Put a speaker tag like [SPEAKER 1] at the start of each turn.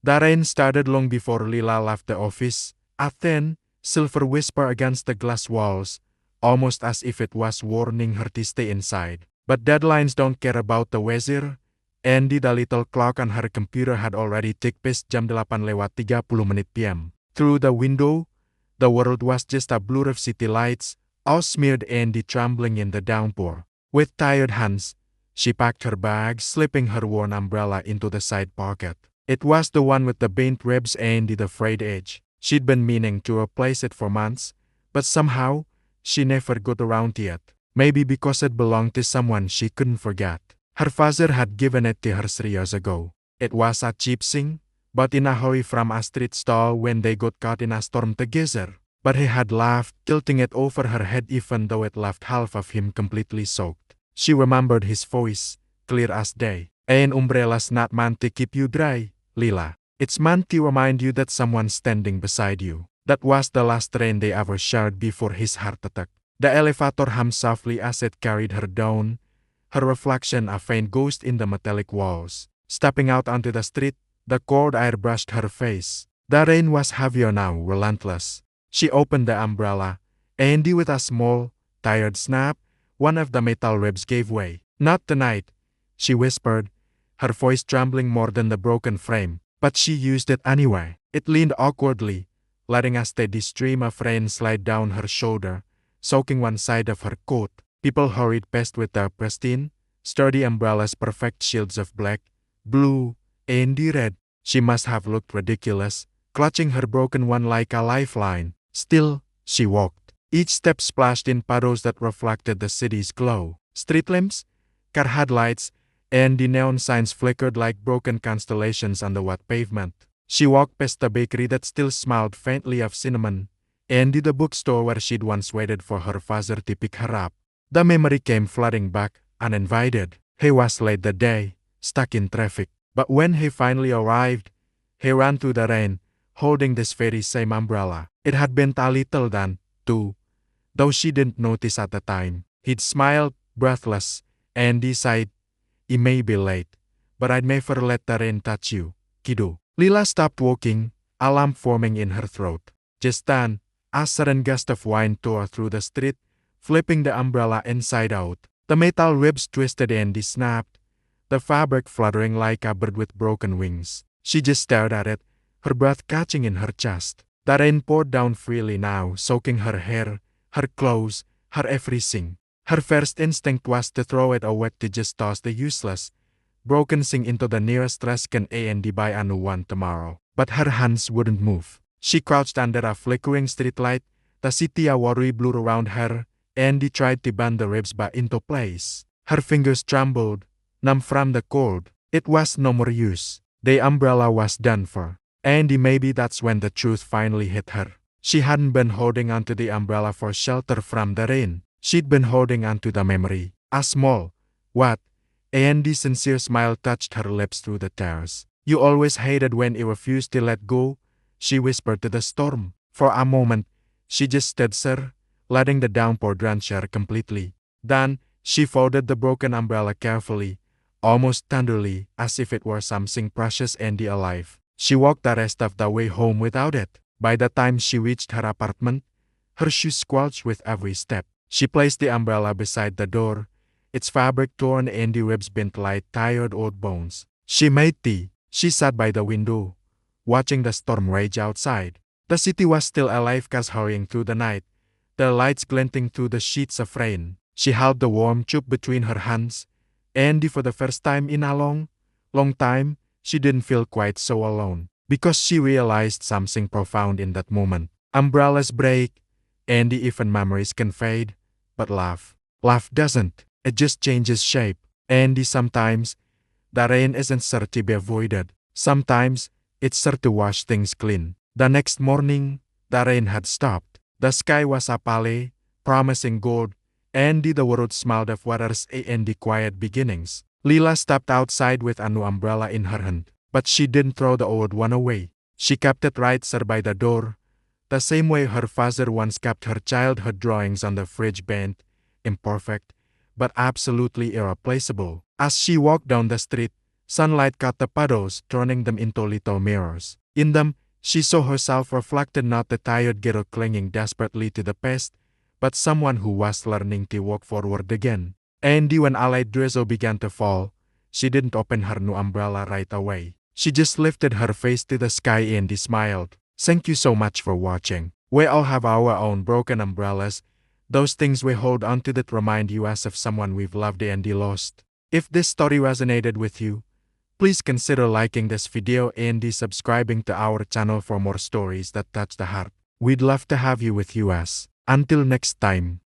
[SPEAKER 1] The rain started long before Lila left the office, a thin, silver whisper against the glass walls, almost as if it was warning her to stay inside. But deadlines don't care about the weather. Andy, the little clock on her computer, had already ticked past jam 8:30 PM. Through the window, the world was just a blur of city lights, all smeared. Andy trembling in the downpour. With tired hands, she packed her bag, slipping her worn umbrella into the side pocket. It was the one with the bent ribs and the frayed edge. She'd been meaning to replace it for months, but somehow, she never got around to it. Maybe because it belonged to someone she couldn't forget. Her father had given it to her 3 years ago. It was a cheap thing, bought in a hurry from a street stall when they got caught in a storm together. But he had laughed, tilting it over her head even though it left half of him completely soaked. She remembered his voice, clear as day. An umbrella's not meant to keep you dry, Lila. It's meant to remind you that someone's standing beside you. That was the last train they ever shared before his heart attack. The elevator hummed softly as it carried her down, her reflection a faint ghost in the metallic walls. Stepping out onto the street, the cold air brushed her face. The rain was heavier now, relentless. She opened the umbrella, and with a small, tired snap, one of the metal ribs gave way. "Not tonight," she whispered, her voice trembling more than the broken frame. But she used it anyway. It leaned awkwardly, letting a steady stream of rain slide down her shoulder, soaking one side of her coat. People hurried past with their pristine, sturdy umbrellas, perfect shields of black, blue, and red. She must have looked ridiculous, clutching her broken one like a lifeline. Still, she walked. Each step splashed in puddles that reflected the city's glow. Street lamps, car headlights, and the neon signs flickered like broken constellations on the wet pavement. She walked past the bakery that still smelled faintly of cinnamon, and the bookstore where she'd once waited for her father to pick her up. The memory came flooding back, uninvited. He was late that day, stuck in traffic. But when he finally arrived, he ran through the rain, holding this very same umbrella. It had been a little then, too, though she didn't notice at the time. He'd smiled, breathless, and he sighed, "It may be late, but I'd never let the rain touch you, kiddo." Lila stopped walking, a lump forming in her throat. Just then, a sudden gust of wind tore through the street, flipping the umbrella inside out. The metal ribs twisted and snapped, the fabric fluttering like a bird with broken wings. She just stared at it, her breath catching in her chest. The rain poured down freely now, soaking her hair, her clothes, her everything. Her first instinct was to throw it away, to just toss the useless, broken thing into the nearest restaurant and buy a new one tomorrow. But her hands wouldn't move. She crouched under a flickering streetlight, the city a watery blur around her, and tried to bend the ribs back into place. Her fingers trembled, numb from the cold. It was no more use. The umbrella was done for. And maybe that's when the truth finally hit her. She hadn't been holding onto the umbrella for shelter from the rain. She'd been holding onto the memory. A small, wet, and sincere smile touched her lips through the tears. "You always hated when you refused to let go," she whispered to the storm. For a moment, she just stood there, letting the downpour drench her completely. Then, she folded the broken umbrella carefully, almost tenderly, as if it were something precious and alive. She walked the rest of the way home without it. By the time she reached her apartment, her shoes squelched with every step. She placed the umbrella beside the door, its fabric torn and the ribs bent like tired old bones. She made tea. She sat by the window, watching the storm rage outside. The city was still alive, cars hurrying through the night, their lights glinting through the sheets of rain. She held the warm tube between her hands, and for the first time in a long, long time, she didn't feel quite so alone. Because she realized something profound in that moment. Umbrellas break, and even memories can fade, but love doesn't. It just changes shape. And sometimes, the rain isn't sure to be avoided. Sometimes, it's sure to wash things clean. The next morning, the rain had stopped. The sky was a pale, promising gold, and the world smiled of waters and the quiet beginnings. Lila stepped outside with a new umbrella in her hand, but she didn't throw the old one away. She kept it right there by the door, the same way her father once kept her childhood drawings on the fridge, bent, imperfect, but absolutely irreplaceable. As she walked down the street, Sunlight cut the puddles, turning them into little mirrors. In them, she saw herself reflected, not the tired girl clinging desperately to the past, but someone who was learning to walk forward again. And when a light drizzle began to fall, she didn't open her new umbrella right away. She just lifted her face to the sky and smiled. Thank you so much for watching. We all have our own broken umbrellas, those things we hold onto that remind us of someone we've loved and lost. If this story resonated with you, please consider liking this video and subscribing to our channel for more stories that touch the heart. We'd love to have you with us. Until next time.